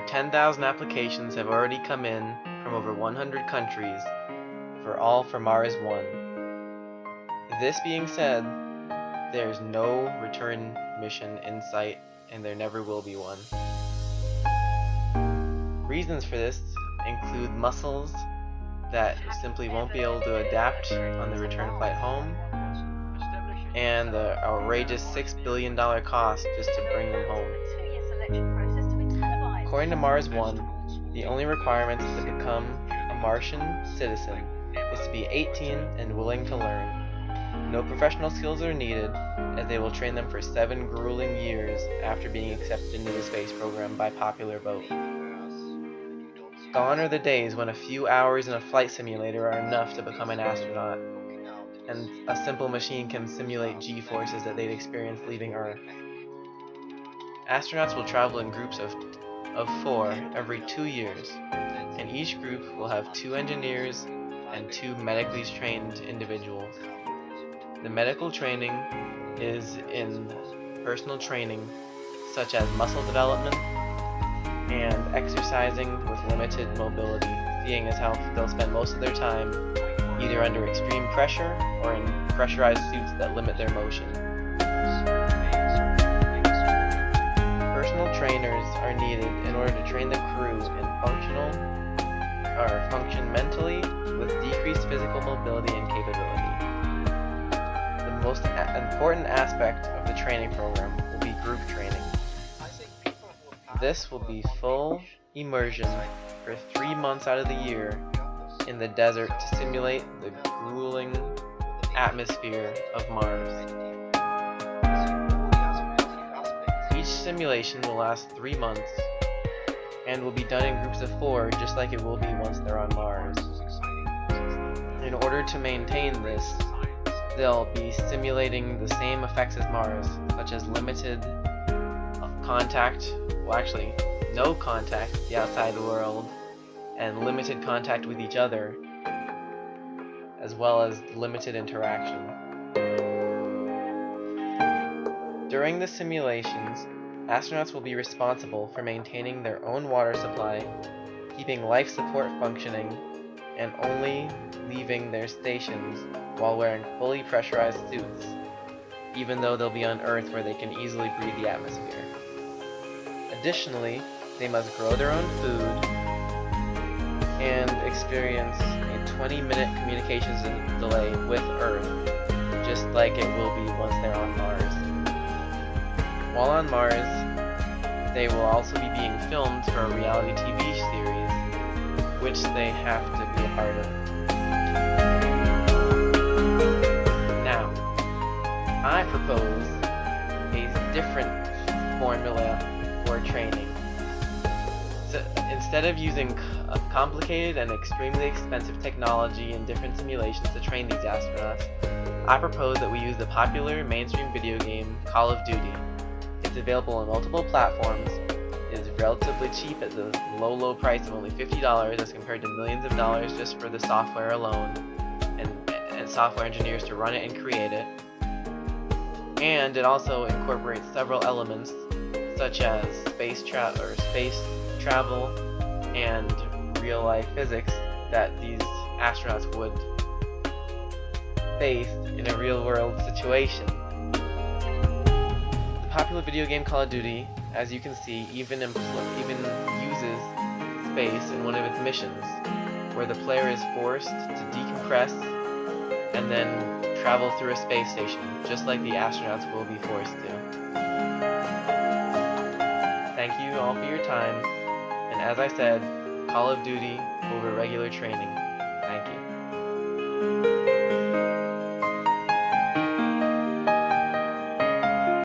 Over 10,000 applications have already come in from over 100 countries for Mars 1. This being said, there's no return mission in sight, and there never will be one. Reasons for this include muscles that simply won't be able to adapt on the return flight home, and the outrageous $6 billion cost just to bring them home. According to Mars 1, the only requirements to become a Martian citizen is to be 18 and willing to learn. No professional skills are needed, as they will train them for 7 grueling years after being accepted into the space program by popular vote. Gone are the days when a few hours in a flight simulator are enough to become an astronaut, and a simple machine can simulate G-forces that they'd experience leaving Earth. Astronauts will travel in groups of 4 every 2 years, and each group will have 2 engineers and 2 medically trained individuals. The medical training is in personal training, such as muscle development and exercising with limited mobility, seeing as how they'll spend most of their time either under extreme pressure or in pressurized suits that limit their motion. Personal trainers are needed in order to train the crew in function mentally with decreased physical mobility and capability. The most important aspect of the training program will be group training. This will be full immersion for 3 months out of the year in the desert to simulate the grueling atmosphere of Mars. Each simulation will last 3 months and will be done in groups of 4, just like it will be once they're on Mars. In order to maintain this, they'll be simulating the same effects as Mars, such as limited contact, well actually no contact with the outside world, and limited contact with each other, as well as limited interaction. During the simulations, astronauts will be responsible for maintaining their own water supply, keeping life support functioning, and only leaving their stations while wearing fully pressurized suits, even though they'll be on Earth where they can easily breathe the atmosphere. Additionally, they must grow their own food and experience a 20-minute communications delay with Earth, just like it will be once they're on Mars. While on Mars, they will also be being filmed for a reality TV series, which they have to be a part of. Now, I propose a different formula for training. So instead of using complicated and extremely expensive technology and different simulations to train these astronauts, I propose that we use the popular mainstream video game Call of Duty. It's available on multiple platforms, it is relatively cheap at the low price of only $50 as compared to millions of dollars just for the software alone, and software engineers to run it and create it. And it also incorporates several elements such as space travel and real-life physics that these astronauts would face in a real-world situation. The popular video game Call of Duty, as you can see, even uses space in one of its missions, where the player is forced to decompress and then travel through a space station, just like the astronauts will be forced to. Thank you all for your time, and as I said, Call of Duty over regular training. Thank you.